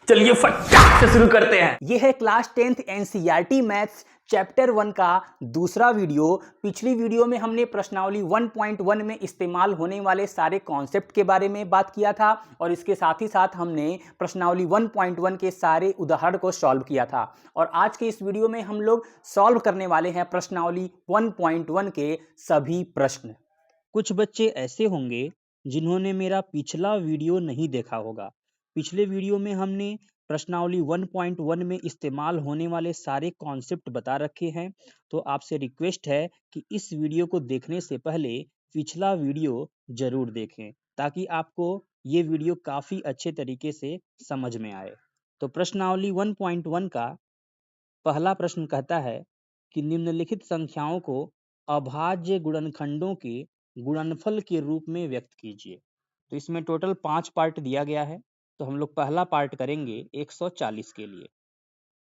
चलिए फटाक से शुरू करते हैं। ये है class 10th NCERT maths chapter 1 का दूसरा वीडियो। पिछली वीडियो में हमने प्रश्नावली 1.1 में इस्तेमाल होने वाले सारे कॉन्सेप्ट के बारे में बात किया था और इसके साथ ही साथ हमने प्रश्नावली 1.1 के सारे उदाहरण को सॉल्व किया था। और आज के इस वीडियो में हम लोग सॉल्व करने वाले हैं प्रश्नावली 1.1 के सभी प्रश्न। कुछ बच्चे ऐसे होंगे जिन्होंने मेरा पिछला वीडियो नहीं देखा होगा। पिछले वीडियो में हमने प्रश्नावली 1.1 में इस्तेमाल होने वाले सारे कॉन्सेप्ट बता रखे हैं, तो आपसे रिक्वेस्ट है कि इस वीडियो को देखने से पहले पिछला वीडियो जरूर देखें ताकि आपको ये वीडियो काफ़ी अच्छे तरीके से समझ में आए। तो प्रश्नावली 1.1 का पहला प्रश्न कहता है कि निम्नलिखित संख्याओं को अभाज्य गुणनखंडों के गुणनफल के रूप में व्यक्त कीजिए। तो इसमें टोटल 5 पार्ट दिया गया है, तो हम लोग पहला पार्ट करेंगे 140 के लिए।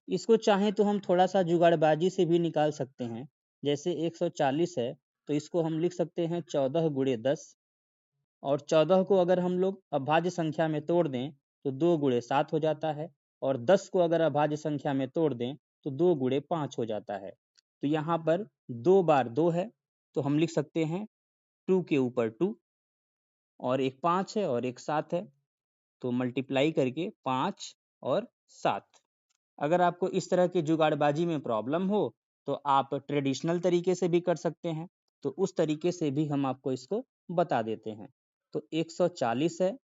इसको चाहें तो हम थोड़ा सा जुगाड़बाजी से भी निकाल सकते हैं। जैसे 140 है तो इसको हम लिख सकते हैं 14 गुणे 10, और 14 को अगर हम लोग अभाज्य संख्या में तोड़ दें तो 2 गुणे 7 हो जाता है, और 10 को अगर अभाज्य संख्या में तोड़ दें तो 2 गुणे 5 हो जाता है। तो यहाँ पर 2 बार 2 है, तो हम लिख सकते हैं 2 के ऊपर 2, और एक 5 है और एक 7 है, तो मल्टीप्लाई करके 5 और 7। अगर आपको इस तरह की जुगाड़बाजी में प्रॉब्लम हो तो आप ट्रेडिशनल तरीके से भी कर सकते हैं, तो उस तरीके से भी हम आपको इसको बता देते हैं। तो 140 है,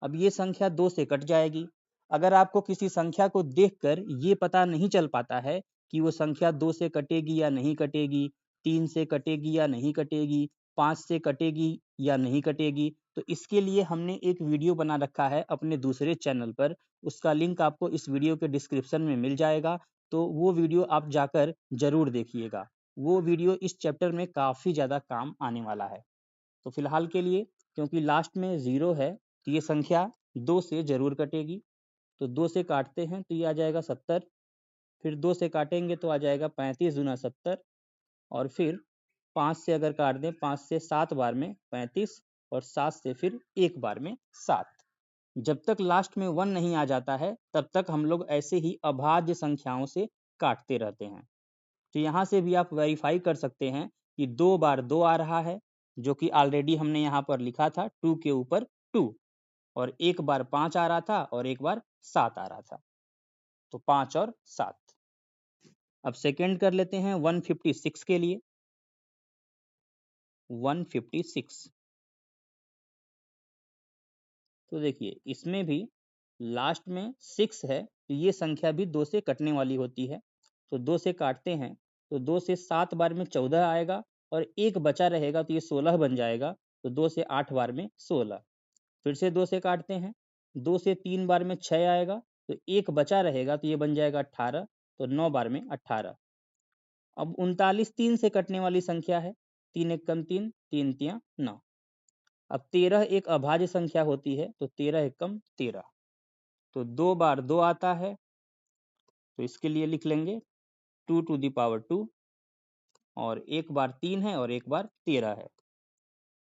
अब ये संख्या 2 से कट जाएगी। अगर आपको किसी संख्या को देखकर ये पता नहीं चल पाता है कि वो संख्या 2 से कटेगी या नहीं कटेगी, 3 से कटेगी या नहीं कटेगी, 5 से कटेगी या नहीं कटेगी, तो इसके लिए हमने एक वीडियो बना रखा है अपने दूसरे चैनल पर। उसका लिंक आपको इस वीडियो के डिस्क्रिप्शन में मिल जाएगा, तो वो वीडियो आप जाकर जरूर देखिएगा। वो वीडियो इस चैप्टर में काफ़ी ज़्यादा काम आने वाला है। तो फिलहाल के लिए क्योंकि लास्ट में 0 है तो ये संख्या 2 से जरूर कटेगी। तो 2 से काटते हैं तो ये आ जाएगा 70, फिर 2 से काटेंगे तो आ जाएगा 35 दूना 70, और फिर 5 से अगर काट दें, 5 से 7 बार में 35, और 7 से फिर एक बार में 7। जब तक लास्ट में 1 नहीं आ जाता है तब तक हम लोग ऐसे ही अभाज्य संख्याओं से काटते रहते हैं। तो यहाँ से भी आप वेरीफाई कर सकते हैं कि 2 बार 2 आ रहा है, जो कि ऑलरेडी हमने यहाँ पर लिखा था 2 के ऊपर 2, और एक बार 5 आ रहा था और एक बार 7 आ रहा था, तो 5 और 7। अब सेकंड कर लेते हैं 156 के लिए। 156, तो देखिए इसमें भी लास्ट में 6 है, तो ये संख्या भी 2 से कटने वाली होती है। तो 2 से काटते हैं तो 2 से 7 बार में 14 आएगा, और एक बचा रहेगा तो ये 16 बन जाएगा। तो 2 से 8 बार में 16। फिर से 2 से काटते हैं, 2 से 3 बार में 6 आएगा, तो एक बचा रहेगा तो ये बन जाएगा 18, तो 9 बार में 18। अब 39 3 से कटने वाली संख्या है, 3 एक कम 3, 3 तियां 9। अब 13 एक अभाज्य संख्या होती है, तो 13 एक कम 13, तो 2 बार 2 आता है, तो इसके लिए लिख लेंगे 2 टू द पावर 2, और एक बार 3 है और एक बार 13 है,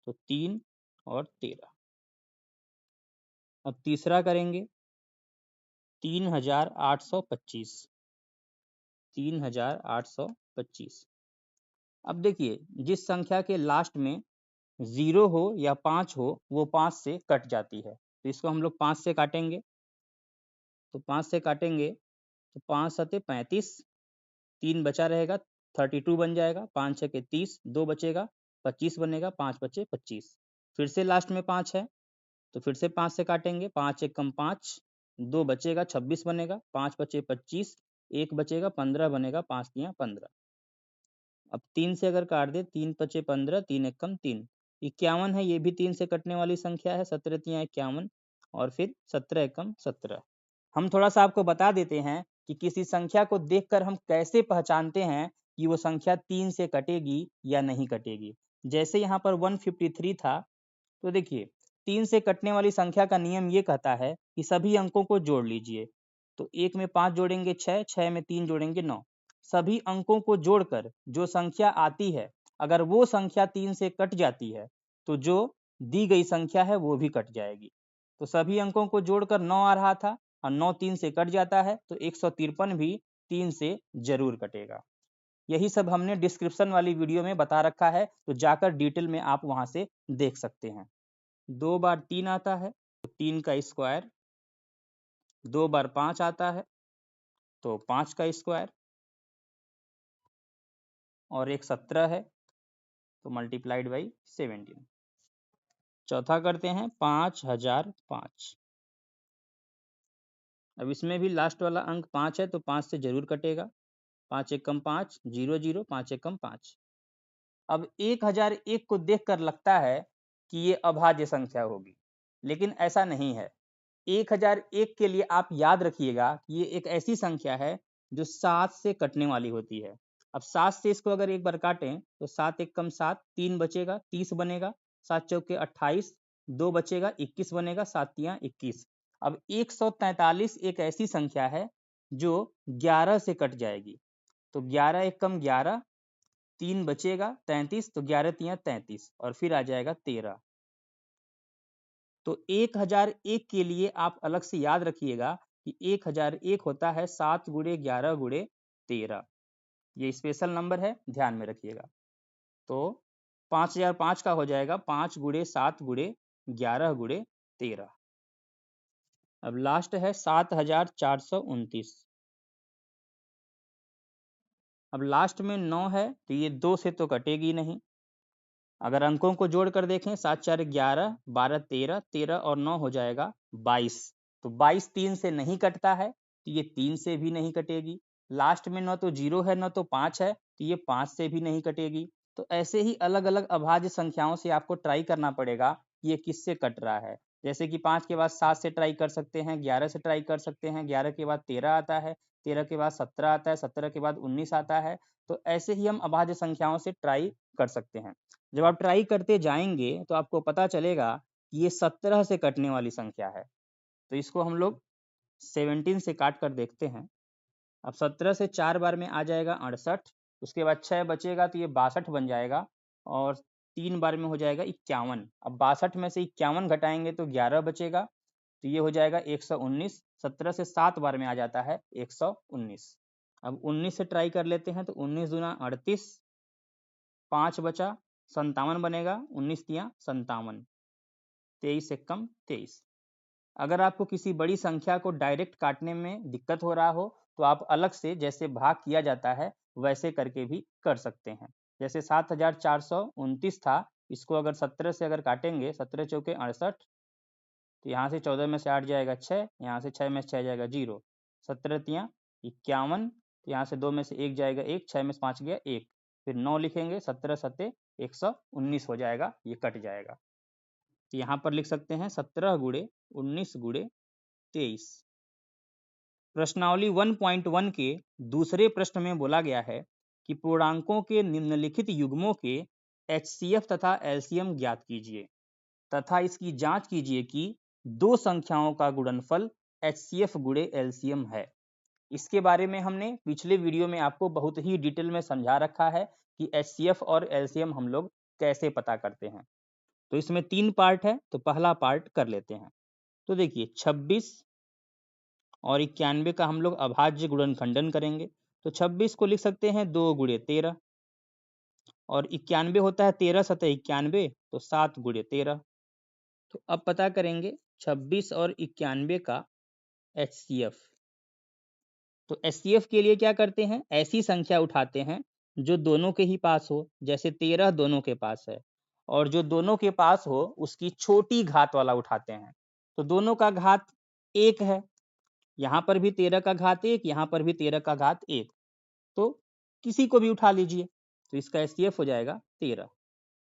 तो 3 और 13। अब तीसरा करेंगे 3825। 3825। अब देखिए जिस संख्या के लास्ट में 0 हो या 5 हो वो 5 से कट जाती है, तो इसको हम लोग 5 से काटेंगे। तो 5 से काटेंगे तो 5 सते 35, 3 बचा रहेगा 32 बन जाएगा, 5 छके 30, 2 बचेगा 25 बनेगा, 5 बचे 25। फिर से लास्ट में 5 है, तो फिर से 5 से काटेंगे, 5 एक कम 5, 2 बचेगा 26 बनेगा, 5 बचे 25, एक बचेगा 15 बनेगा, 5 तियां 15। अब 3 से अगर काट दे, 3 बचे 15, 3 एक कम 3, 51 है, ये भी 3 से कटने वाली संख्या है, 17 तियां 51, और फिर 17 एकम 17। हम थोड़ा सा आपको बता देते हैं कि किसी संख्या को देखकर हम कैसे पहचानते हैं कि वो संख्या 3 से कटेगी या नहीं कटेगी। जैसे यहाँ पर 153 था, तो देखिए 3 से कटने वाली संख्या का नियम ये कहता है कि सभी अंकों को जोड़ लीजिए। तो 1 में 5 जोड़ेंगे 6, 6 में 3 जोड़ेंगे 9। सभी अंकों को जोड़कर जो संख्या आती है, अगर वो संख्या 3 से कट जाती है तो जो दी गई संख्या है वो भी कट जाएगी। तो सभी अंकों को जोड़कर 9 आ रहा था, और 9 3 से कट जाता है तो 153 भी 3 से जरूर कटेगा। यही सब हमने डिस्क्रिप्शन वाली वीडियो में बता रखा है, तो जाकर डिटेल में आप वहां से देख सकते हैं। 2 बार 3 आता है तो 3 का स्क्वायर, 2 बार 5 आता है तो 5 का स्क्वायर, और एक 17 है तो मल्टीप्लाइड बाई 17। चौथा करते हैं 5005। अब इसमें भी लास्ट वाला अंक 5 है तो 5 से जरूर कटेगा। 5 एकम 5, 0 0, 5 एकम 5। अब 1001 को देखकर लगता है कि ये अभाज्य संख्या होगी, लेकिन ऐसा नहीं है। 1001 के लिए आप याद रखिएगा कि ये एक ऐसी संख्या है जो 7 से कटने वाली होती है। अब 7 से इसको अगर एक बार काटें तो 7 एकम 7, 3 बचेगा, 30 बनेगा, 7 चौके 28, 2 बचेगा, 21 बनेगा, 7 तियां 21। अब 143 एक ऐसी संख्या है जो 11 से कट जाएगी, तो 11 एकम 11, 3 बचेगा 33, तो 11 तियां 33 और फिर आ जाएगा 13। तो 1001 के लिए आप अलग से याद रखिएगा कि 1001 होता है 7 गुणे 11 गुणे 13। ये स्पेशल नंबर है, ध्यान में रखिएगा। तो 5005 का हो जाएगा 5 गुणे 7 गुणे 11 गुणे 13। अब लास्ट है 7429। अब लास्ट में 9 है तो ये 2 से तो कटेगी नहीं। अगर अंकों को जोड़ कर देखें 7 4 11, 12 13, 13 और 9 हो जाएगा 22। तो 22 3 से नहीं कटता है तो ये 3 से भी नहीं कटेगी। लास्ट में न तो 0 है न तो 5 है तो ये 5 से भी नहीं कटेगी। तो ऐसे ही अलग अलग अभाज्य संख्याओं से आपको ट्राई करना पड़ेगा कि ये किससे कट रहा है। जैसे कि 5 के बाद 7 से ट्राई कर सकते हैं, 11 से ट्राई कर सकते हैं, 11 के बाद 13 आता है, 13 के बाद 17 आता है, 17 के बाद 19 आता है। तो ऐसे ही हम अभाज्य संख्याओं से ट्राई कर सकते हैं। जब आप ट्राई करते जाएंगे तो आपको पता चलेगा कि ये 17 से कटने वाली संख्या है। तो इसको हम लोग 17 से काट कर देखते हैं। अब 17 से 4 बार में आ जाएगा 68, उसके बाद 6 बचेगा तो ये 62 बन जाएगा, और 3 बार में हो जाएगा 51। अब 62 में से 51 घटाएंगे तो 11 बचेगा, तो ये हो जाएगा 119। 17 से 7 बार में आ जाता है 119। अब 19 से ट्राई कर लेते हैं तो 19 दूना 38, 5 बचा 57 बनेगा, 19 तियां 57, 23 से कम 23। अगर आपको किसी बड़ी संख्या को डायरेक्ट काटने में दिक्कत हो रहा हो तो आप अलग से जैसे भाग किया जाता है वैसे करके भी कर सकते हैं। जैसे 7429 था, इसको अगर 17 से अगर काटेंगे, 17 चौके 68, तो यहाँ से 14 में से 8 जाएगा 6, यहाँ से 6 में से 6 जाएगा 0, 17 तियां 51, तो यहाँ से 2 में से 1 जाएगा 1, 6 में से 5 गया 1, फिर 9 लिखेंगे, 17 सत्ते 119 हो जाएगा, ये कट जाएगा। तो यहाँ पर लिख सकते हैं 17 गुणे 19 गुणे 23। प्रश्नावली 1.1 के दूसरे प्रश्न में बोला गया है कि पूर्णांकों के निम्नलिखित युग्मों के HCF तथा LCM ज्ञात कीजिए तथा इसकी जांच कीजिए कि दो संख्याओं का गुणनफल HCF गुणे LCM है। इसके बारे में हमने पिछले वीडियो में आपको बहुत ही डिटेल में समझा रखा है कि HCF और LCM हम लोग कैसे पता करते हैं। तो इसमें 3 पार्ट है, तो पहला पार्ट कर लेते हैं। तो देखिए 26 और 91 का हम लोग अभाज्य गुणनखंडन करेंगे। तो 26 को लिख सकते हैं 2 गुणे 13, और 91 होता है 13 सतह 91, तो 7 गुणे 13। तो अब पता करेंगे 26 और 91 का HCF। तो HCF के लिए क्या करते हैं, ऐसी संख्या उठाते हैं जो दोनों के ही पास हो। जैसे 13 दोनों के पास है, और जो दोनों के पास हो उसकी छोटी घात वाला उठाते हैं। तो दोनों का घात 1 है, यहाँ पर भी 13 का घात 1, यहाँ पर भी 13 का घात 1, तो किसी को भी उठा लीजिए, तो इसका HCF हो जाएगा 13।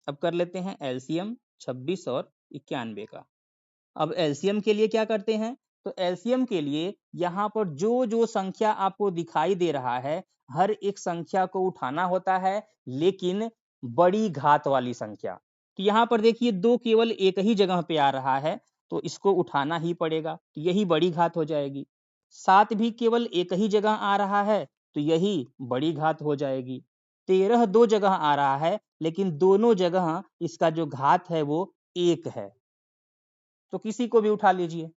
अब कर लेते हैं LCM 26 और 91 का। अब LCM के लिए क्या करते हैं, तो LCM के लिए यहाँ पर जो जो संख्या आपको दिखाई दे रहा है, हर एक संख्या को उठाना होता है, लेकिन बड़ी घात वाली संख्या। तो यहाँ पर देखिए 2 केवल एक ही जगह पे आ रहा है, तो इसको उठाना ही पड़ेगा, तो यही बड़ी घात हो जाएगी। 7 भी केवल एक ही जगह आ रहा है, तो यही बड़ी घात हो जाएगी। 13 2 जगह आ रहा है, लेकिन दोनों जगह इसका जो घात है वो 1 है, तो किसी को भी उठा लीजिए।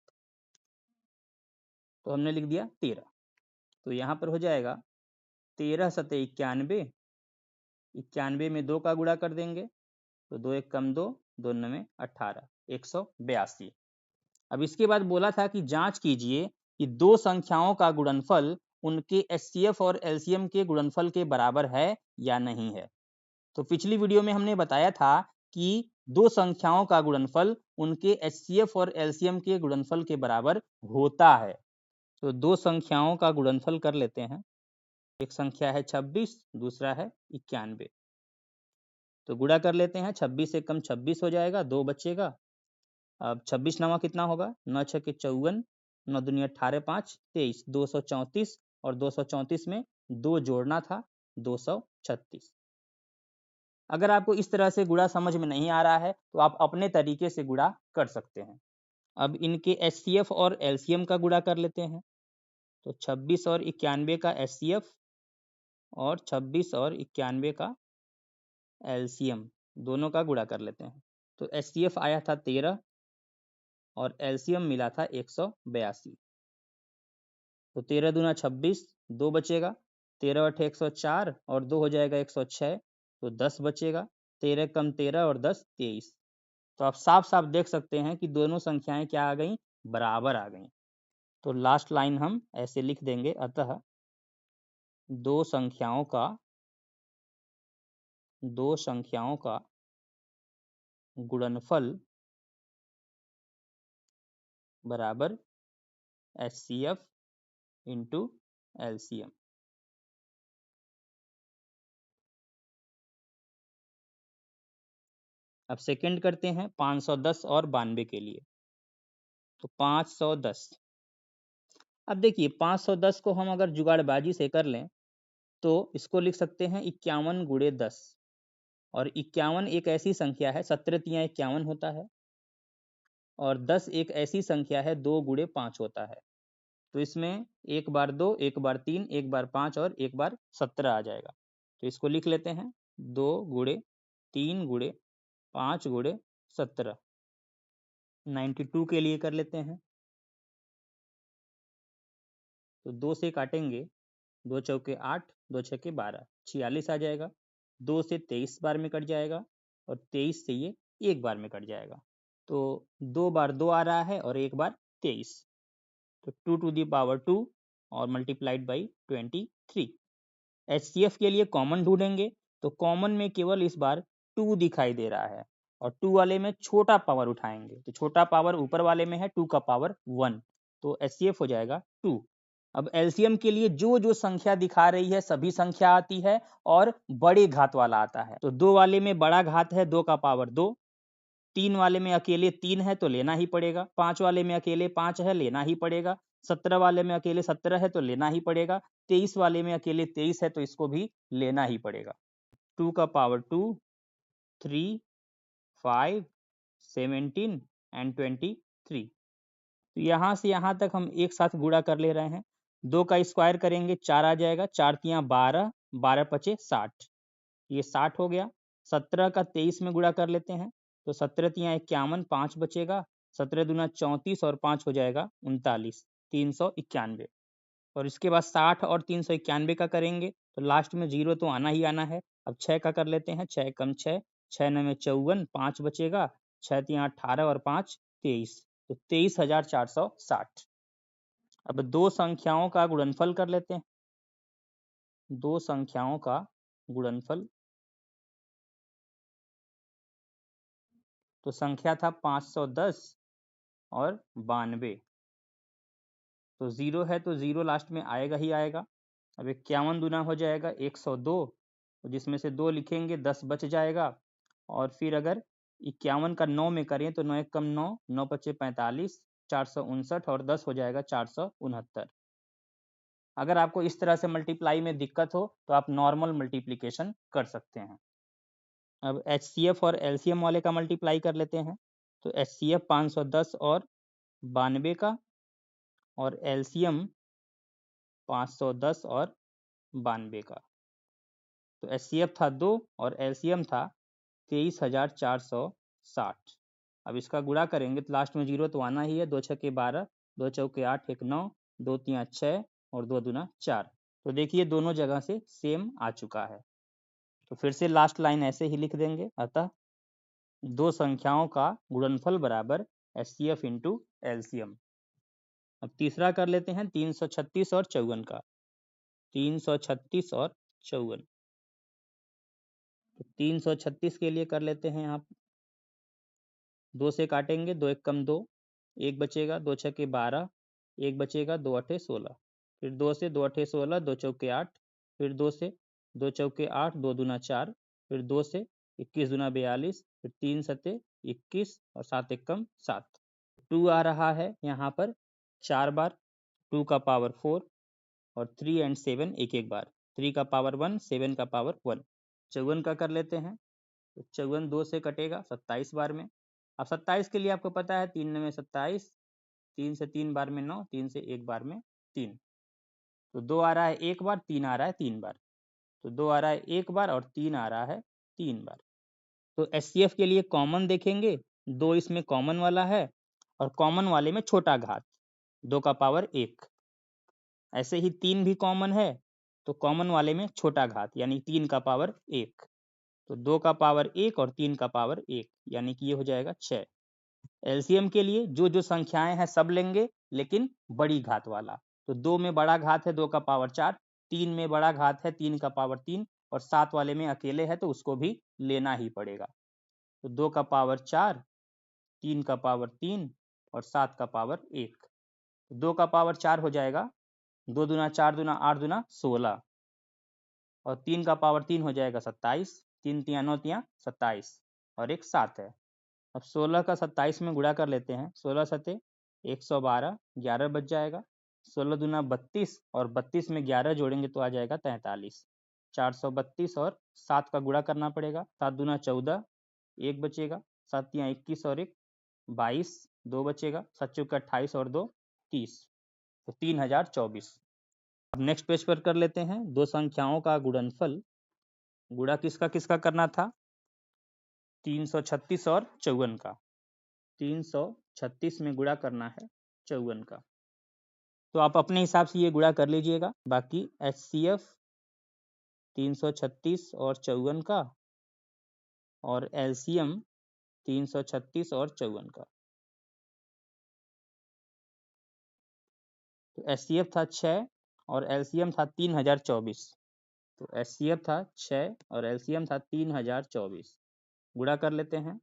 तो हमने लिख दिया 13। तो यहाँ पर हो जाएगा 13 सते 91, 91 में 2 का गुणा कर देंगे तो 2 एक कम 2, 2 9 18, 182। अब इसके बाद बोला था कि जांच कीजिए कि दो संख्याओं का गुणनफल उनके एचसीएफ और एलसीएम के गुणनफल के बराबर है या नहीं है। तो पिछली वीडियो में हमने बताया था कि दो संख्याओं का गुणनफल उनके एचसीएफ और एलसीएम के गुणनफल के बराबर होता है। तो दो संख्याओं का गुणनफल कर लेते हैं। एक संख्या है 26, दूसरा है 91। तो गुणा कर लेते हैं, 26 से कम 26 हो जाएगा, 2 बचेगा। अब 26 नवा कितना होगा, 9 छके 54, 9 दूनी 18, 5 23, 234 और 234 में 2 जोड़ना था, 236। अगर आपको इस तरह से गुणा समझ में नहीं आ रहा है तो आप अपने तरीके से गुणा कर सकते हैं। अब इनके एचसीएफ और एलसीएम का गुणा कर लेते हैं। तो 26 और 91 का एचसीएफ और 26 और 91 का एलसीएम दोनों का गुणा कर लेते हैं। तो एचसीएफ आया था 13 और एलसीएम मिला था 182। तो 13 दूना 26, 2 बचेगा, 13 अठे 104 और 2 हो जाएगा 106, तो 10 बचेगा, 13 कम 13 और 10 23। तो आप साफ साफ देख सकते हैं कि दोनों संख्याएं क्या आ गई, बराबर आ गई। तो लास्ट लाइन हम ऐसे लिख देंगे, अतः दो संख्याओं का गुणनफल बराबर एचसीएफ इंटू एलसीएम। अब सेकंड करते हैं 510 और 92 के लिए। तो 510, अब देखिए 510 को हम अगर जुगाड़बाजी से कर लें तो इसको लिख सकते हैं 51 गुणे 10। और 51 एक ऐसी संख्या है, 17 तिया 51 होता है, और 10 एक ऐसी संख्या है 2 गुणे 5 होता है। तो इसमें एक बार 2, एक बार 3, एक बार 5 और एक बार 17 आ जाएगा। तो इसको लिख लेते हैं 2 गुणे 3 गुणे 5 गुणे 17। 92 के लिए कर लेते हैं। तो 2 से काटेंगे, 2 चौके 8, 2 छक्के 12, 46 आ जाएगा। 2 से 23 बार में कट जाएगा और 23 से ये एक बार में कट जाएगा। तो 2 बार 2 आ रहा है और एक बार 23। तो 2 टू दी पावर 2 और मल्टीप्लाइड बाई 23। एचसीएफ के लिए कॉमन ढूंढेंगे तो कॉमन में केवल इस बार 2 दिखाई दे रहा है और 2 वाले में छोटा पावर उठाएंगे तो छोटा पावर ऊपर वाले में है 2 का पावर 1, तो एचसीएफ हो जाएगा 2। अब एलसीएम के लिए जो जो संख्या दिखा रही है सभी संख्या आती है और बड़े घात वाला आता है। तो 2 वाले में बड़ा घात है 2 का पावर 2, 3 वाले में अकेले 3 है तो लेना ही पड़ेगा, 5 वाले में अकेले 5 है लेना ही पड़ेगा, 17 वाले में अकेले 17 है तो लेना ही पड़ेगा, 23 वाले में अकेले 23 है तो इसको भी लेना ही पड़ेगा। 2 का पावर 2, 3, 5, 17 एंड 23। तो यहाँ से यहाँ तक हम एक साथ गुणा कर ले रहे हैं। 2 का स्क्वायर करेंगे 4 आ जाएगा, 4 तिया 12, 12 पचे 60, ये 60 हो गया। 17 का 23 में गुणा कर लेते हैं तो 17 तिया 51, 5 बचेगा, 17 दूना 34 और 5 हो जाएगा 39, 391। और इसके बाद 60 और 391 का करेंगे तो लास्ट में 0 तो आना ही आना है। अब 6 का कर लेते हैं, 6 कम 6, 6 9 54, 5 बचेगा, 6 तिया 18 और 5 23, तो 23,460। अब दो संख्याओं का गुणनफल कर लेते हैं। दो संख्याओं का गुणनफल, तो संख्या था 510 और 92। तो 0 है तो 0 लास्ट में आएगा ही आएगा। अब 51 दूना हो जाएगा 102, तो जिसमें से 2 लिखेंगे 10 बच जाएगा। और फिर अगर 51 का 9 में करें तो 9 एक कम 9, 9 पचे 45, 459 और 10 हो जाएगा 469। अगर आपको इस तरह से मल्टीप्लाई में दिक्कत हो तो आप नॉर्मल मल्टीप्लिकेशन कर सकते हैं। अब एचसीएफ और एलसीएम वाले का मल्टीप्लाई कर लेते हैं। तो एचसीएफ 510 और 92 का और एलसीएम 510 और 92 का। तो एचसीएफ था 2 और एलसीएम था 23,460। अब इसका गुणा करेंगे तो लास्ट में 0 तो आना ही है, 2 छक्के 12, 2 चौके 8, 1 9, 2 तिया 6 और 2 दूना 4। तो देखिए दोनों जगह से सेम आ चुका है। तो फिर से लास्ट लाइन ऐसे ही लिख देंगे, अतः दो संख्याओं का गुणनफल बराबर HCF इंटू एलसीएम। अब तीसरा कर लेते हैं 336 और 54 का। 336 और 54, तो 336 के लिए कर लेते हैं आप 2 से काटेंगे, 2 एक कम 2, 1 बचेगा, 2 छके 12, 1 बचेगा, 2 अठे 16, फिर 2 से 2 अठे 16, 2 चौके 8, फिर 2 से 2 चौके 8, 2 दूना 4, फिर 2 से 21 दूना 42, फिर 3 सते 21 और 7 एक कम 7। 2 आ रहा है यहाँ पर 4 बार, 2 का पावर 4 और 3 एंड 7 एक एक बार, 3 का पावर 1, 7 का पावर 1। 54 का कर लेते हैं, तो 54 2 से कटेगा 27 बार में। अब 27 के लिए आपको पता है 3 में 27, 3 से 3 बार में 9, 3 से 1 बार में 3। तो 2 आ रहा है 1 बार, 3 आ रहा है 3 बार। तो 2 आ रहा है 1 बार और 3 आ रहा है 3 बार। तो HCF के लिए कॉमन देखेंगे, 2 इसमें कॉमन वाला है और कॉमन वाले में छोटा घात 2 का पावर 1। ऐसे ही 3 भी कॉमन है, तो कॉमन वाले में छोटा घात यानी 3 का पावर 1। तो 2 का पावर 1 और 3 का पावर 1 यानी कि ये हो जाएगा 6। एलसीएम के लिए जो जो संख्याएं हैं सब लेंगे, लेकिन बड़ी घात वाला। तो 2 में बड़ा घात है 2 का पावर 4, 3 में बड़ा घात है 3 का पावर 3 और 7 वाले में अकेले है तो उसको भी लेना ही पड़ेगा। तो 2 का पावर 4, 3 का पावर 3 और 7 का पावर 1। 2 का पावर 4 हो जाएगा 2 दूना 4 दूना 8 दूना 16 और 3 का पावर 3 हो जाएगा 27, 3 तिया 9 तिया 27 और एक 7 है। अब 16 का 27 में गुणा कर लेते हैं, 16 सते 112, 11 बच जाएगा, 16 दूना 32 और 32 में 11 जोड़ेंगे तो आ जाएगा 43, 432 और 7 का गुणा करना पड़ेगा, 7 दूना 14, 1 बचेगा, 7 तिया 21 और एक 22, 2 बचेगा, 7 चौका 28 और 2 30, तो 3024। अब नेक्स्ट पेज पर कर लेते हैं दो संख्याओं का गुणनफल। गुणा किसका किसका करना था? 336 और 54 का। 336 में गुणा करना है 54 का, तो आप अपने हिसाब से ये गुणा कर लीजिएगा। बाकी HCF 336 और 54 का और LCM 336 और 54 का। तो HCF था 6 और LCM था 3024। तो HCF था 6 और LCM था 3024। गुणा कर लेते हैं,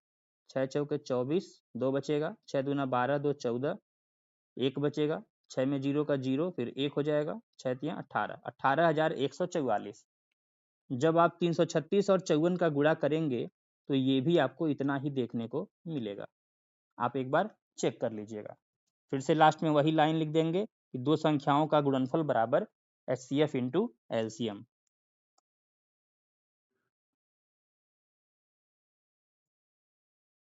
6 चौके 24, 2 बचेगा, 6 दूना 12, 2 14, 1 बचेगा, 6 में 0 का 0 फिर 1 हो जाएगा, 6 तिया 18, 18,144। जब आप 336 और 54 का गुणा करेंगे तो ये भी आपको इतना ही देखने को मिलेगा। आप एक बार चेक कर लीजिएगा। फिर से लास्ट में वही लाइन लिख देंगे कि दो संख्याओं का गुणनफल बराबर HCF इंटू LCM।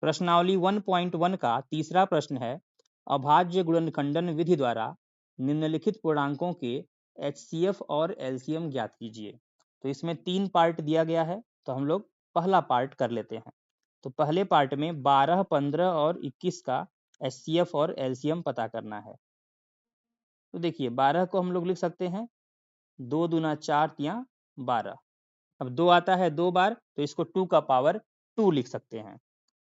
प्रश्नावली 1.1 का तीसरा प्रश्न है, अभाज्य गुणनखंडन विधि द्वारा निम्नलिखित पूर्णांकों के HCF और LCM ज्ञात कीजिए। तो इसमें 3 पार्ट दिया गया है, तो हम लोग पहला पार्ट कर लेते हैं। तो पहले पार्ट में 12, 15 और 21 का HCF और LCM पता करना है। तो देखिए 12 को हम लोग लिख सकते हैं 2 दूना 4 तिया 12। अब 2 आता है 2 बार, तो इसको 2 का पावर 2 लिख सकते हैं।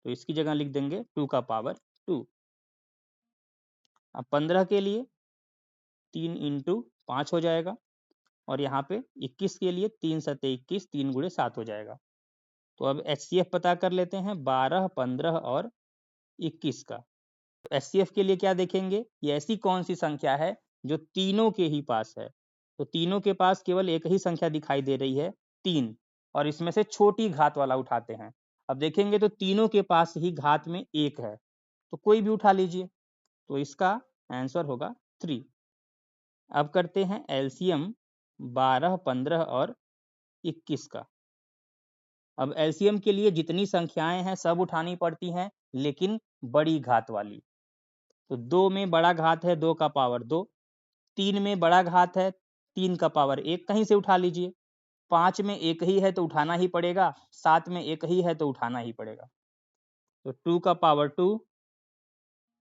तो इसकी जगह लिख देंगे 2 का पावर 2। अब 15 के लिए 3 इंटू 5 हो जाएगा और यहाँ पे 21 के लिए 3 सते 21, 3 गुणे 7 हो जाएगा। तो अब HCF पता कर लेते हैं 12, 15 और 21 का। तो HCF के लिए क्या देखेंगे, ये ऐसी कौन सी संख्या है जो तीनों के ही पास है। तो तीनों के पास केवल एक ही संख्या दिखाई दे रही है 3, और इसमें से छोटी घात वाला उठाते हैं। अब देखेंगे तो तीनों के पास ही घात में 1 है, तो कोई भी उठा लीजिए, तो इसका आंसर होगा 3। अब करते हैं LCM 12, 15 और 21 का। अब LCM के लिए जितनी संख्याएं हैं सब उठानी पड़ती हैं, लेकिन बड़ी घात वाली। तो 2 में बड़ा घात है 2 का पावर 2, 3 में बड़ा घात है 3 का पावर 1, कहीं से उठा लीजिए। 5 में एक ही है तो उठाना ही पड़ेगा, 7 में एक ही है तो उठाना ही पड़ेगा। तो 2 का पावर 2,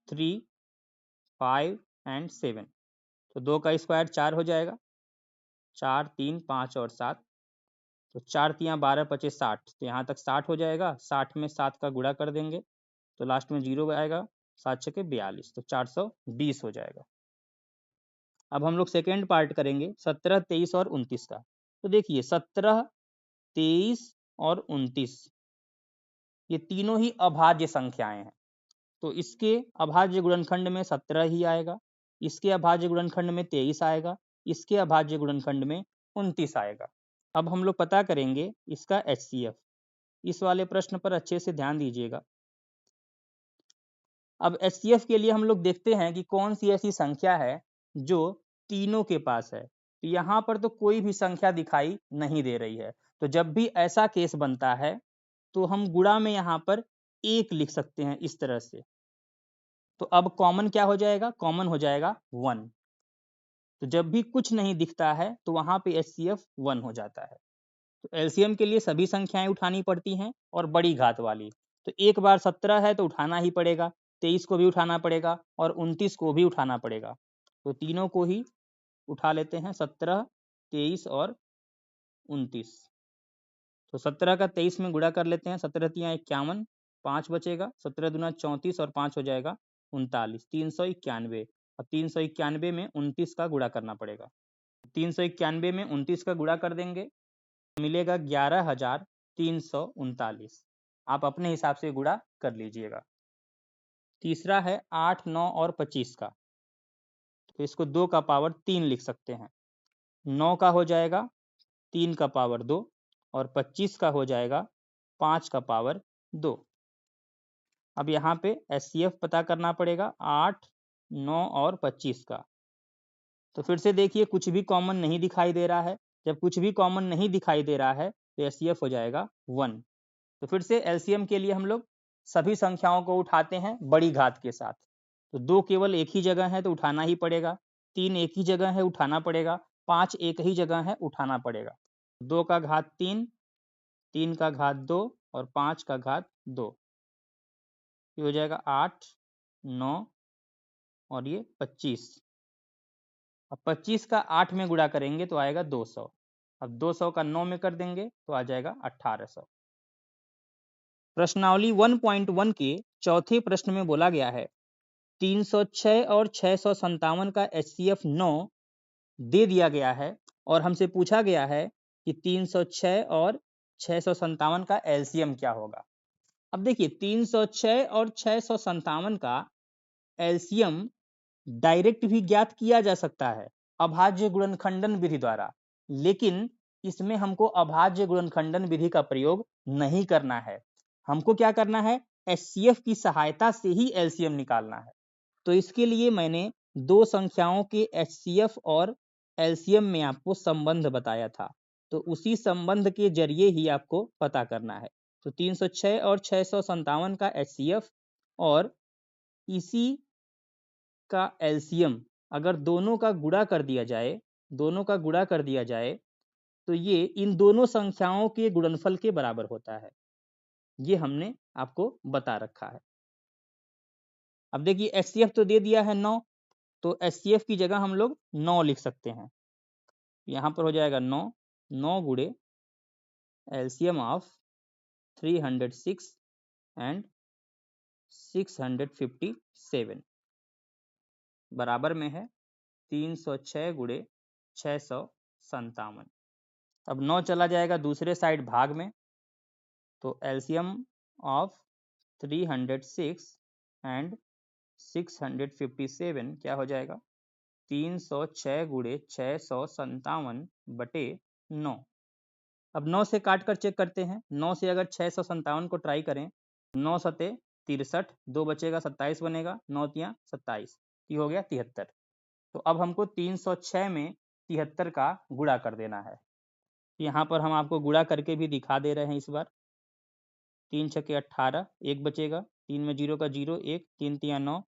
3, 5 एंड 7। तो 2 का स्क्वायर 4 हो जाएगा, 4 3 5 और 7, तो 4 तियाँ 12 पचे 60, तो यहाँ तक 60 हो जाएगा। 60 में 7 का गुणा कर देंगे तो लास्ट में 0 आएगा, 7 छके 42, तो 420 हो जाएगा। अब हम लोग सेकेंड पार्ट करेंगे 17, 23 और 29 का। तो देखिए 17, 23 और 29 ये तीनों ही अभाज्य संख्याएं हैं, तो इसके अभाज्य गुणनखंड में 17 ही आएगा, इसके अभाज्य गुणनखंड में 23 आएगा, इसके अभाज्य गुणनखंड में 29 आएगा। अब हम लोग पता करेंगे इसका HCF। इस वाले प्रश्न पर अच्छे से ध्यान दीजिएगा। अब HCF के लिए हम लोग देखते हैं कि कौन सी ऐसी संख्या है जो तीनों के पास है। तो यहाँ पर तो कोई भी संख्या दिखाई नहीं दे रही है, तो जब भी ऐसा केस बनता है तो हम गुणा में यहाँ पर 1 लिख सकते हैं इस तरह से। तो अब कॉमन क्या हो जाएगा? कॉमन हो जाएगा 1। तो जब भी कुछ नहीं दिखता है तो वहाँ पे HCF 1 हो जाता है। तो LCM के लिए सभी संख्याएं उठानी पड़ती हैं और बड़ी घात वाली। तो एक बार 17 है तो उठाना ही पड़ेगा, 23 को भी उठाना पड़ेगा और 29 को भी उठाना पड़ेगा। तो तीनों को ही उठा लेते हैं, 17, 23 और 29। तो 17 का 23 में गुणा कर लेते हैं, 17 तियाँ 51, 5 बचेगा, 17 दूना 34 और 5 हो जाएगा 39, 391। अब 391 में 29 का गुणा करना पड़ेगा। 391 में 29 का गुणा कर देंगे, मिलेगा 11,339। आप अपने हिसाब से गुणा कर लीजिएगा। तीसरा है 8, 9 और 25 का। तो इसको 2 का पावर 3 लिख सकते हैं। 9 का हो जाएगा 3 का पावर 2 और 25 का हो जाएगा 5 का पावर 2। अब यहाँ पे HCF पता करना पड़ेगा 8, 9 और 25 का। तो फिर से देखिए कुछ भी कॉमन नहीं दिखाई दे रहा है। जब कुछ भी कॉमन नहीं दिखाई दे रहा है तो HCF हो जाएगा 1। तो फिर से LCM के लिए हम लोग सभी संख्याओं को उठाते हैं बड़ी घात के साथ। तो 2 केवल एक ही जगह है तो उठाना ही पड़ेगा, 3 एक ही जगह है उठाना पड़ेगा, 5 एक ही जगह है उठाना पड़ेगा। 2 का घात 3, 3 का घात 2 और 5 का घात 2। ये हो जाएगा 8, 9 और ये 25। अब 25 का 8 में गुणा करेंगे तो आएगा 200। अब 200 का 9 में कर देंगे तो आ जाएगा 1800। प्रश्नावली 1.1 के चौथे प्रश्न में बोला गया है 306 और 657 का HCF 9 दे दिया गया है और हमसे पूछा गया है कि 306 और 657 का LCM क्या होगा। अब देखिए 306 और 657 का LCM डायरेक्ट भी ज्ञात किया जा सकता है अभाज्य गुणनखंडन विधि द्वारा, लेकिन इसमें हमको अभाज्य गुणनखंडन विधि का प्रयोग नहीं करना है। हमको क्या करना है? HCF की सहायता से ही LCM निकालना है। तो इसके लिए मैंने दो संख्याओं के HCF और LCM में आपको संबंध बताया था, तो उसी संबंध के जरिए ही आपको पता करना है। तो 306 और 657 का HCF और इसी का LCM अगर दोनों का गुणा कर दिया जाए, तो ये इन दोनों संख्याओं के गुणनफल के बराबर होता है। ये हमने आपको बता रखा है। अब देखिए HCF तो दे दिया है 9, तो HCF की जगह हम लोग 9 लिख सकते हैं। यहाँ पर हो जाएगा 9, 9 गुणे LCM ऑफ 306 एंड 657 बराबर में है 306 गुणे 657। अब 9 चला जाएगा दूसरे साइड भाग में, तो LCM ऑफ 306 एंड 657 क्या हो जाएगा? 306 गुणे 657 बटे 9। अब 9 से काट कर चेक करते हैं। 9 से अगर 657 को ट्राई करें, 9 सते 63, 2 बचेगा 27 बनेगा, 9 तियाँ 27, ये हो गया 73। तो अब हमको 306 में 73 का गुणा कर देना है। यहाँ पर हम आपको गुणा करके भी दिखा दे रहे हैं इस बार। 3 छके 18, 1 बचेगा, 3 में 0 का 0, 1, 3 तियाँ 9,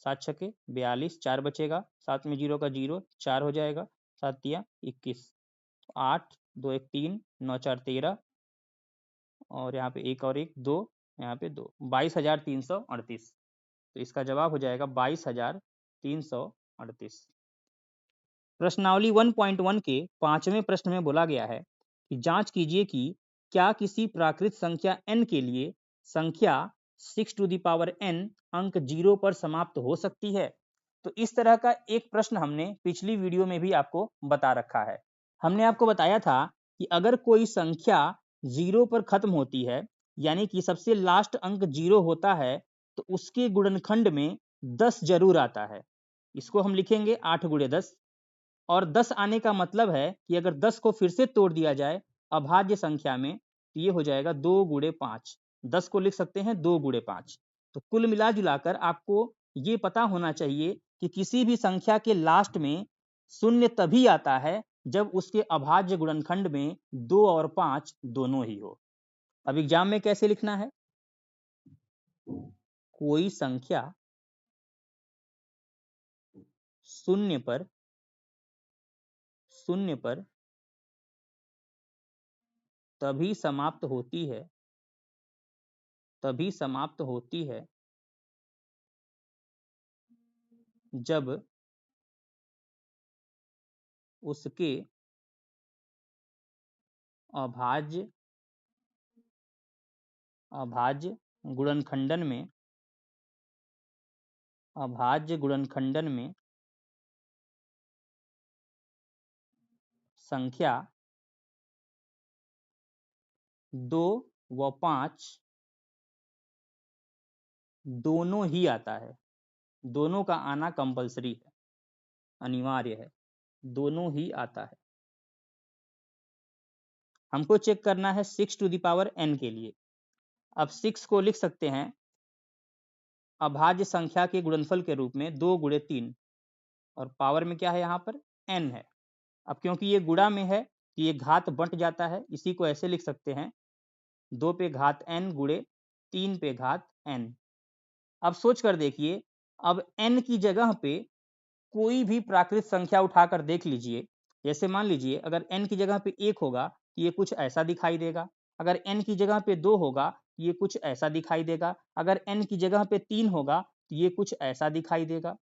7 छके 42, 4 बचेगा, 7 में 0 का 0, 4 हो जाएगा, 7 तियाँ 21, 8, 2 1 3, 9 4 13 और यहाँ पे 1 और 1 2, यहाँ पे 2, 22,338। तो इसका जवाब हो जाएगा 22,338। प्रश्नावली 1.1 के 5वें प्रश्न में बोला गया है कि जांच कीजिए कि क्या किसी प्राकृत संख्या n के लिए संख्या 6 टू द पावर n अंक 0 पर समाप्त हो सकती है। तो इस तरह का एक प्रश्न हमने पिछली वीडियो में भी आपको बता रखा है। हमने आपको बताया था कि अगर कोई संख्या 0 पर खत्म होती है, यानी कि सबसे लास्ट अंक 0 होता है, तो उसके गुणनखंड में 10 जरूर आता है। इसको हम लिखेंगे 8 गुणे 10, और 10 आने का मतलब है कि अगर 10 को फिर से तोड़ दिया जाए अभाज्य संख्या में, तो ये हो जाएगा 2 गुणे 5। 10 को लिख सकते हैं 2 गुणे 5। तो कुल मिला जुलाकर आपको ये पता होना चाहिए कि किसी भी संख्या के लास्ट में शून्य तभी आता है जब उसके अभाज्य गुणनखंड में 2 और 5 दोनों ही हो। अब एग्जाम में कैसे लिखना है? कोई संख्या शून्य पर तभी समाप्त होती है जब उसके अभाज्य गुणनखंडन में संख्या 2 व 5 दोनों ही आता है। दोनों का आना कंपलसरी है, अनिवार्य है, दोनों ही आता है। हमको चेक करना है 6 टू द पावर n के लिए। अब 6 को लिख सकते हैं अभाज्य संख्या के गुणनफल के रूप में 2 गुणे 3, और पावर में क्या है? यहाँ पर n है। अब क्योंकि ये गुणा में है, ये घात बंट जाता है, इसी को ऐसे लिख सकते हैं 2 पे घात n गुणे 3 पे घात n। अब सोच कर देखिए, अब n की जगह पे कोई भी प्राकृत संख्या उठाकर देख लीजिए। जैसे मान लीजिए अगर n की जगह पे 1 होगा तो ये कुछ ऐसा दिखाई देगा, अगर n की जगह पे 2 होगा तो ये कुछ ऐसा दिखाई देगा, अगर n की जगह पे 3 होगा तो ये कुछ ऐसा दिखाई देगा।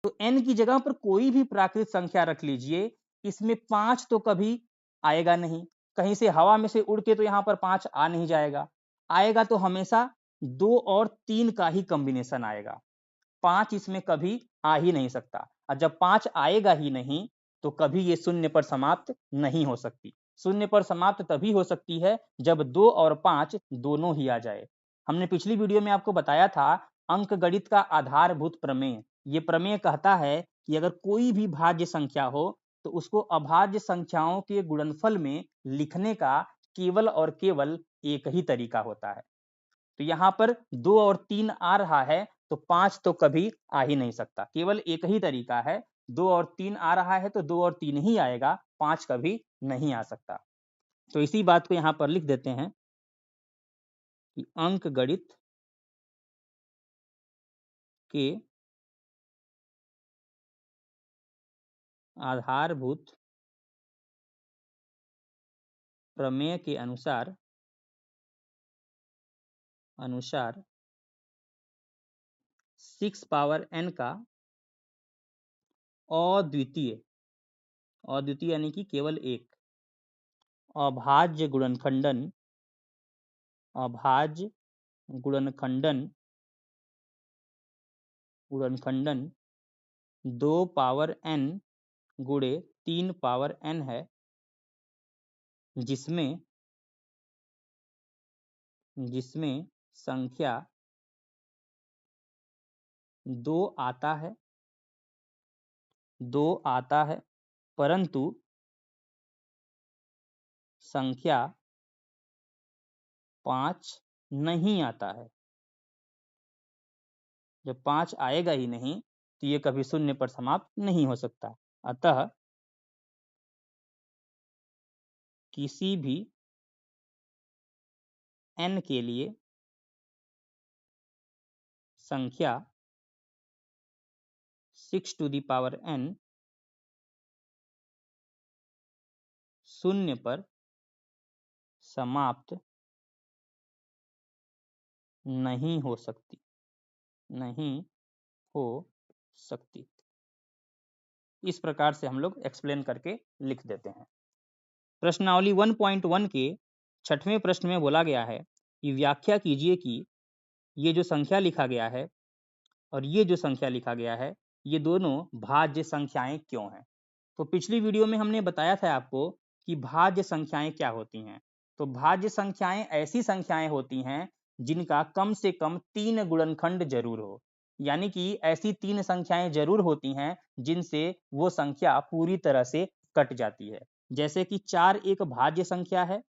तो n की जगह पर कोई भी प्राकृत संख्या रख लीजिए, इसमें 5 तो कभी आएगा नहीं। कहीं से हवा में से उड़ के तो यहाँ पर 5 आ नहीं जाएगा, आएगा तो हमेशा 2 और 3 का ही कॉम्बिनेशन आएगा। 5 इसमें कभी आ ही नहीं सकता, और जब 5 आएगा ही नहीं तो कभी ये शून्य पर समाप्त नहीं हो सकती। शून्य पर समाप्त तभी हो सकती है जब 2 और 5 दोनों ही आ जाए। हमने पिछली वीडियो में आपको बताया था अंकगणित का आधारभूत प्रमेय। ये प्रमेय कहता है कि अगर कोई भी भाज्य संख्या हो तो उसको अभाज्य संख्याओं के गुणनफल में लिखने का केवल और केवल एक ही तरीका होता है। तो यहाँ पर 2 और 3 आ रहा है तो 5 तो कभी आ ही नहीं सकता, केवल एक ही तरीका है। 2 और 3 आ रहा है तो 2 और 3 ही आएगा, 5 कभी नहीं आ सकता। तो इसी बात को यहाँ पर लिख देते हैं कि अंकगणित के आधारभूत प्रमेय के अनुसार 6 पावर n का अद्वितीय यानी कि केवल एक अभाज्य गुणनखंडन 2 पावर n गुणे 3 पावर n है, जिसमें संख्या 2 आता है परंतु संख्या 5 नहीं आता है। जब 5 आएगा ही नहीं तो ये कभी शून्य पर समाप्त नहीं हो सकता। अतः किसी भी n के लिए संख्या 6 टू द पावर n शून्य पर समाप्त नहीं हो सकती। इस प्रकार से हम लोग एक्सप्लेन करके लिख देते हैं। प्रश्नावली 1.1 के 6वें प्रश्न में बोला गया है कि व्याख्या कीजिए कि ये जो संख्या लिखा गया है और ये जो संख्या लिखा गया है ये दोनों भाज्य संख्याएं क्यों हैं। तो पिछली वीडियो में हमने बताया था आपको कि भाज्य संख्याएं क्या होती हैं। तो भाज्य संख्याएं ऐसी संख्याएं होती हैं जिनका कम से कम 3 गुणनखंड जरूर हो, यानी कि ऐसी 3 संख्याएं जरूर होती हैं जिनसे वो संख्या पूरी तरह से कट जाती है। जैसे कि 4 एक भाज्य संख्या है,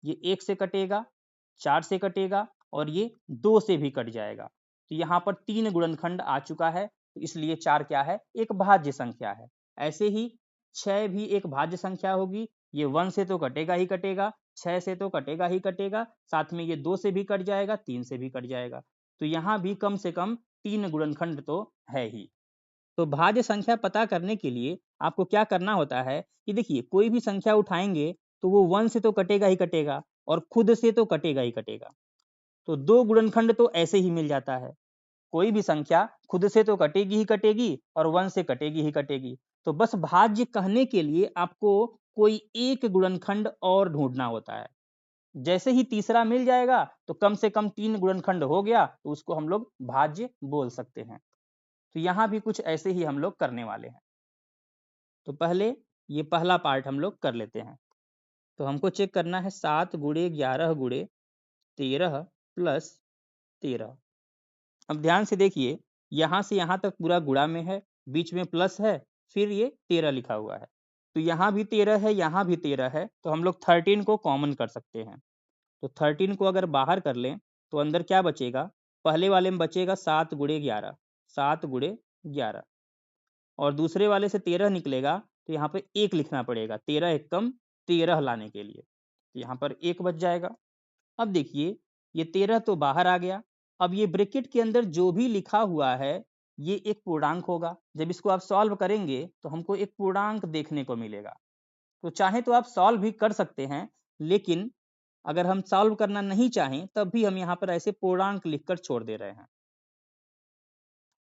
ये 1 से कटेगा, 4 से कटेगा और ये 2 से भी कट जाएगा। तो यहाँ पर 3 गुणनखंड आ चुका है, तो इसलिए 4 क्या है, एक भाज्य संख्या है। ऐसे ही 6 भी एक भाज्य संख्या होगी, ये 1 से तो कटेगा ही कटेगा, 6 से तो कटेगा ही कटेगा, साथ में ये 2 से भी कट जाएगा, 3 से भी कट जाएगा। तो यहाँ भी कम से कम 3 गुणनखंड तो है ही। तो भाज्य संख्या पता करने के लिए आपको क्या करना होता है कि देखिए कोई भी संख्या उठाएंगे तो वो 1 से तो कटेगा ही कटेगा और खुद से तो कटेगा ही कटेगा। तो 2 गुणनखंड तो ऐसे ही मिल जाता है। कोई भी संख्या खुद से तो कटेगी ही कटेगी और 1 से कटेगी ही कटेगी। तो बस भाज्य कहने के लिए आपको कोई एक गुणनखंड और ढूंढना होता है। जैसे ही तीसरा मिल जाएगा तो कम से कम 3 गुणनखंड हो गया, तो उसको हम लोग भाज्य बोल सकते हैं। तो यहाँ भी कुछ ऐसे ही हम लोग करने वाले हैं। तो पहले ये पहला पार्ट हम लोग कर लेते हैं। तो हमको चेक करना है 7 गुणे 11 गुणे 13 प्लस 13। अब ध्यान से देखिए, यहाँ से यहाँ तक पूरा गुणा में है, बीच में प्लस है, फिर ये 13 लिखा हुआ है। तो यहाँ भी 13 है, यहाँ भी 13 है, तो हम लोग 13 को कॉमन कर सकते हैं। तो 13 को अगर बाहर कर लें तो अंदर क्या बचेगा, पहले वाले में बचेगा 7 गुणे 11, 7 गुणे 11, और दूसरे वाले से 13 निकलेगा तो यहाँ पे 1 लिखना पड़ेगा, 13 एक कम 13 लाने के लिए। तो यहाँ पर 1 बच जाएगा। अब देखिए ये 13 तो बाहर आ गया। अब ये ब्रैकेट के अंदर जो भी लिखा हुआ है ये एक पूर्णांक होगा। जब इसको आप सॉल्व करेंगे तो हमको एक पूर्णांक देखने को मिलेगा। तो चाहे तो आप सॉल्व भी कर सकते हैं, लेकिन अगर हम सॉल्व करना नहीं चाहें तब भी हम यहाँ पर ऐसे पूर्णांक लिखकर छोड़ दे रहे हैं।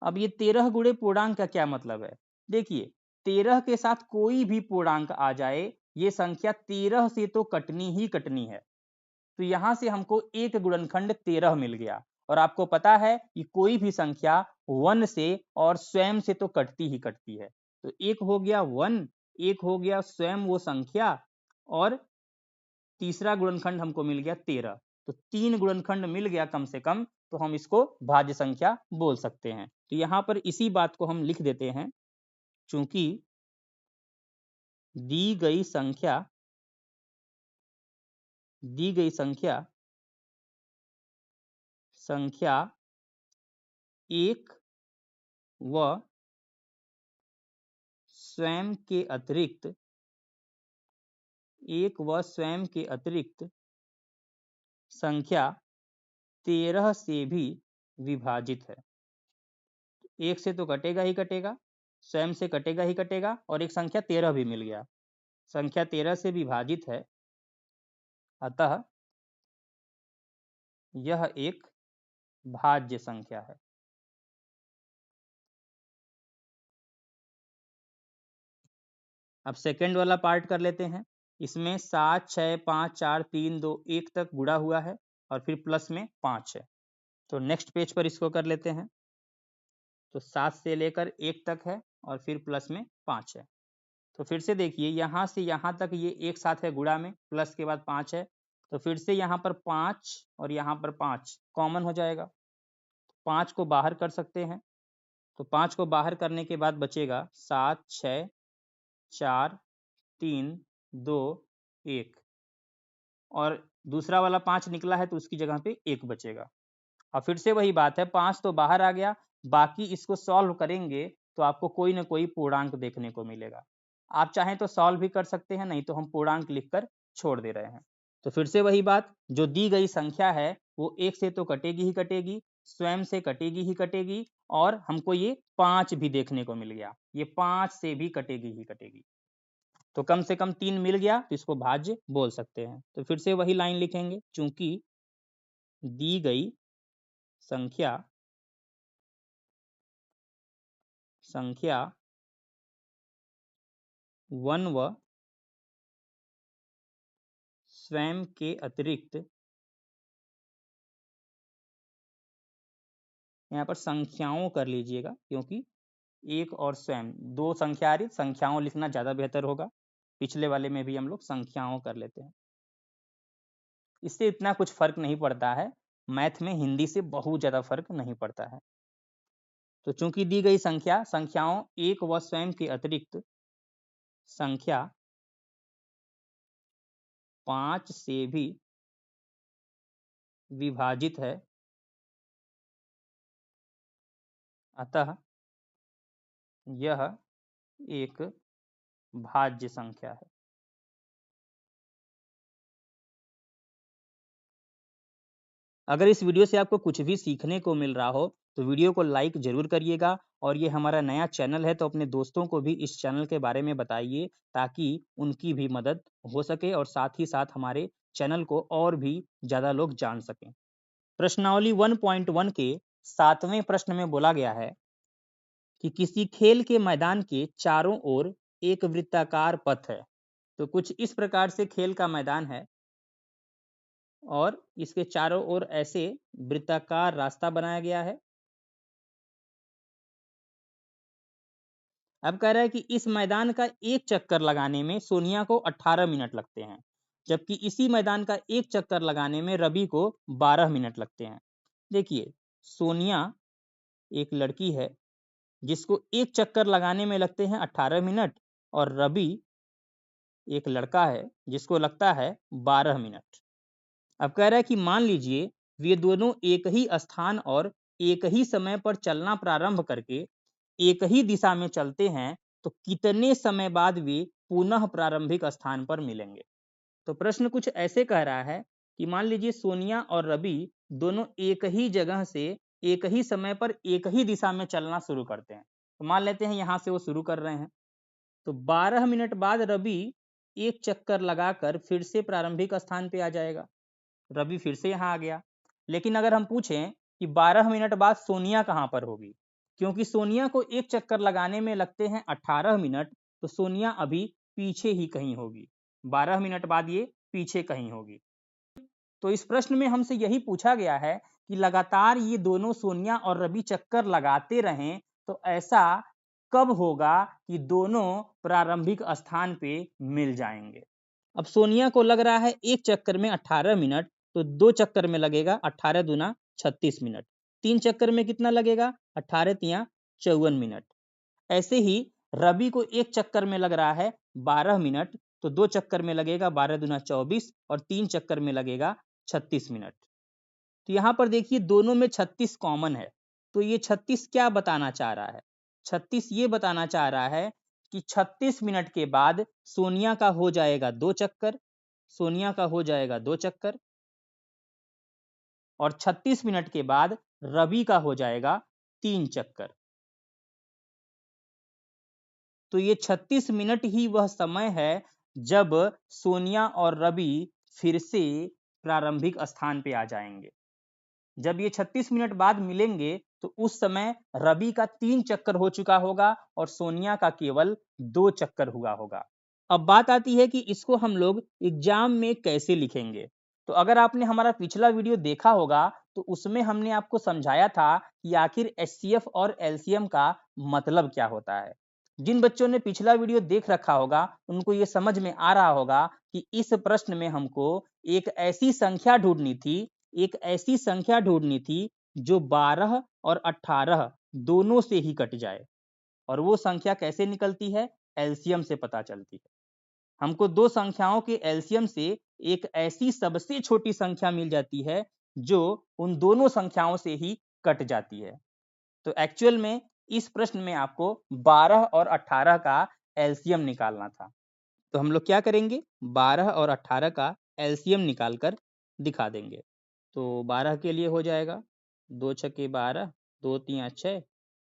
अब ये 13 गुणे पूर्णांक का क्या मतलब है, देखिए 13 के साथ कोई भी पूर्णांक आ जाए ये संख्या 13 से तो कटनी ही कटनी है। तो यहां से हमको एक गुणनखंड 13 मिल गया। और आपको पता है कि कोई भी संख्या 1 से और स्वयं से तो कटती ही कटती है। तो एक हो गया 1, एक हो गया स्वयं वो संख्या, और तीसरा गुणनखंड हमको मिल गया 13। तो 3 गुणनखंड मिल गया कम से कम, तो हम इसको भाज्य संख्या बोल सकते हैं। तो यहाँ पर इसी बात को हम लिख देते हैं, चूंकि दी गई संख्या संख्या एक व स्वयं के अतिरिक्त संख्या 13 से भी विभाजित है। एक से तो कटेगा ही कटेगा, स्वयं से कटेगा ही कटेगा, और एक संख्या 13 भी मिल गया। संख्या 13 से विभाजित है, अतः यह एक भाज्य संख्या है। अब सेकंड वाला पार्ट कर लेते हैं। इसमें 7 6 5 4 3 2 1 तक गुणा हुआ है और फिर प्लस में 5 है। तो नेक्स्ट पेज पर इसको कर लेते हैं। तो 7 से लेकर 1 तक है और फिर प्लस में 5 है। तो फिर से देखिए यहाँ से यहाँ तक ये एक साथ है गुणा में, प्लस के बाद 5 है। तो फिर से यहाँ पर 5 और यहाँ पर 5 कॉमन हो जाएगा। 5 को बाहर कर सकते हैं। तो 5 को बाहर करने के बाद बचेगा 7 6 4 3 2 1, और दूसरा वाला 5 निकला है तो उसकी जगह पे 1 बचेगा। और फिर से वही बात है, 5 तो बाहर आ गया, बाकी इसको सॉल्व करेंगे तो आपको कोई ना कोई पूर्णांक देखने को मिलेगा। आप चाहें तो सॉल्व भी कर सकते हैं, नहीं तो हम पूर्णांक लिखकर छोड़ दे रहे हैं। तो फिर से वही बात, जो दी गई संख्या है वो 1 से तो कटेगी ही कटेगी, स्वयं से कटेगी ही कटेगी, और हमको ये 5 भी देखने को मिल गया, ये 5 से भी कटेगी ही कटेगी। तो कम से कम 3 मिल गया, तो इसको भाज्य बोल सकते हैं। तो फिर से वही लाइन लिखेंगे, चूंकि दी गई संख्या 1 व स्वयं के अतिरिक्त, यहाँ पर संख्याओं कर लीजिएगा क्योंकि एक और स्वयं दो संख्या आ रही, संख्याओं लिखना ज़्यादा बेहतर होगा। पिछले वाले में भी हम लोग संख्याओं कर लेते हैं, इससे इतना कुछ फर्क नहीं पड़ता है। मैथ में हिंदी से बहुत ज़्यादा फर्क नहीं पड़ता है। तो चूंकि दी गई संख्या, संख्याओं एक व स्वयं के अतिरिक्त संख्या 5 से भी विभाजित है, अतः यह एक भाज्य संख्या है। अगर इस वीडियो से आपको कुछ भी सीखने को मिल रहा हो तो वीडियो को लाइक जरूर करिएगा, और ये हमारा नया चैनल है तो अपने दोस्तों को भी इस चैनल के बारे में बताइए ताकि उनकी भी मदद हो सके और साथ ही साथ हमारे चैनल को और भी ज़्यादा लोग जान सकें। प्रश्नावली 1.1 के 7वें प्रश्न में बोला गया है कि किसी खेल के मैदान के चारों ओर एक वृत्ताकार पथ है। तो कुछ इस प्रकार से खेल का मैदान है और इसके चारों ओर ऐसे वृत्ताकार रास्ता बनाया गया है। अब कह रहा है कि इस मैदान का एक चक्कर लगाने में सोनिया को 18 मिनट लगते हैं, जबकि इसी मैदान का एक चक्कर लगाने में रवि को 12 मिनट लगते हैं। देखिए, सोनिया एक लड़की है जिसको एक चक्कर लगाने में लगते हैं 18 मिनट, और रवि एक लड़का है जिसको लगता है 12 मिनट। अब कह रहा है कि मान लीजिए वे दोनों एक ही स्थान और एक ही समय पर चलना प्रारंभ करके एक ही दिशा में चलते हैं, तो कितने समय बाद वे पुनः प्रारंभिक स्थान पर मिलेंगे। तो प्रश्न कुछ ऐसे कह रहा है कि मान लीजिए सोनिया और रवि दोनों एक ही जगह से एक ही समय पर एक ही दिशा में चलना शुरू करते हैं। तो मान लेते हैं यहाँ से वो शुरू कर रहे हैं, तो 12 मिनट बाद रवि एक चक्कर लगाकर फिर से प्रारंभिक स्थान पे आ जाएगा। रवि फिर से यहाँ आ गया। लेकिन अगर हम पूछें कि 12 मिनट बाद सोनिया कहाँ पर होगी, क्योंकि सोनिया को एक चक्कर लगाने में लगते हैं 18 मिनट, तो सोनिया अभी पीछे ही कहीं होगी। 12 मिनट बाद ये पीछे कहीं होगी। तो इस प्रश्न में हमसे यही पूछा गया है कि लगातार ये दोनों सोनिया और रवि चक्कर लगाते रहें तो ऐसा कब होगा कि दोनों प्रारंभिक स्थान पे मिल जाएंगे। अब सोनिया को लग रहा है एक चक्कर में 18 मिनट, तो दो चक्कर में लगेगा 18 दूना 36 मिनट, तीन चक्कर में कितना लगेगा 18 तिया 54 मिनट। ऐसे ही रवि को एक चक्कर में लग रहा है 12 मिनट, तो दो चक्कर में लगेगा 12 दूना 24 और तीन चक्कर में लगेगा 36 मिनट। तो यहाँ पर देखिए दोनों में 36 कॉमन है, तो ये 36 क्या बताना चाह रहा है, 36 ये बताना चाह रहा है कि 36 मिनट के बाद सोनिया का हो जाएगा दो चक्कर, सोनिया का हो जाएगा दो चक्कर, और 36 मिनट के बाद रवि का हो जाएगा तीन चक्कर। तो ये 36 मिनट ही वह समय है जब सोनिया और रवि फिर से प्रारंभिक स्थान पे आ जाएंगे। जब ये 36 मिनट बाद मिलेंगे तो उस समय रवि का तीन चक्कर हो चुका होगा और सोनिया का केवल दो चक्कर हुआ होगा। अब बात आती है कि इसको हम लोग एग्जाम में कैसे लिखेंगे। तो अगर आपने हमारा पिछला वीडियो देखा होगा तो उसमें हमने आपको समझाया था कि आखिर एचसीएफ और एलसीएम का मतलब क्या होता है। जिन बच्चों ने पिछला वीडियो देख रखा होगा उनको ये समझ में आ रहा होगा कि इस प्रश्न में हमको एक ऐसी संख्या ढूंढनी थी, एक ऐसी संख्या ढूंढनी थी जो 12 और 18 दोनों से ही कट जाए, और वो संख्या कैसे निकलती है, एलसीएम से पता चलती है। हमको दो संख्याओं के एलसीएम से एक ऐसी सबसे छोटी संख्या मिल जाती है जो उन दोनों संख्याओं से ही कट जाती है। तो एक्चुअल में इस प्रश्न में आपको 12 और 18 का एलसीएम निकालना था। तो हम लोग क्या करेंगे, 12 और 18 का एलसीएम निकाल कर दिखा देंगे। तो 12 के लिए हो जाएगा 2 छक्के 12, 2 तिया 6,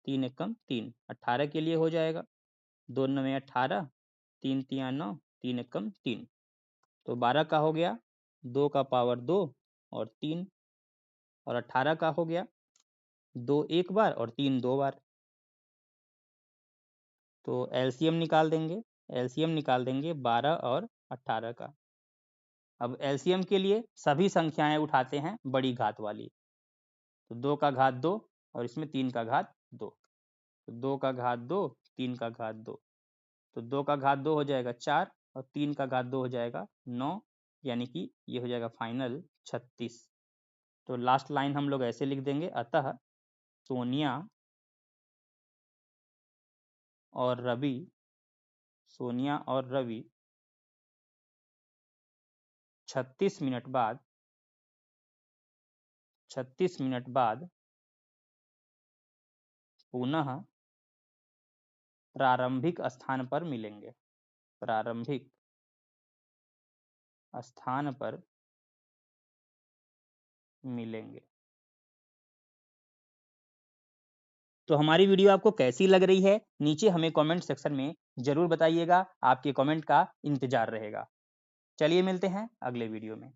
3 एकम 3। 18 के लिए हो जाएगा 2 नवे 18, 3 तिया 9, 3 एकम 3। तो 12 का हो गया 2 का पावर 2 और 3, और 18 का हो गया 2 एक बार और 3 दो बार। तो एलसीएम निकाल देंगे एलसीएम निकाल देंगे 12 और 18 का। अब एलसीएम के लिए सभी संख्याएं उठाते हैं बड़ी घात वाली, तो 2 का घात 2 और इसमें 3 का घात 2, तो 2 का घात 2 3 का घात 2, तो 2 का घात 2 हो जाएगा 4 और 3 का घात 2 हो जाएगा 9, यानी कि ये हो जाएगा फाइनल 36। तो लास्ट लाइन हम लोग ऐसे लिख देंगे, अतः सोनिया और रवि 36 मिनट बाद पुनः प्रारंभिक स्थान पर मिलेंगे। तो हमारी वीडियो आपको कैसी लग रही है, नीचे हमें कमेंट सेक्शन में जरूर बताइएगा। आपके कमेंट का इंतजार रहेगा। चलिए मिलते हैं अगले वीडियो में।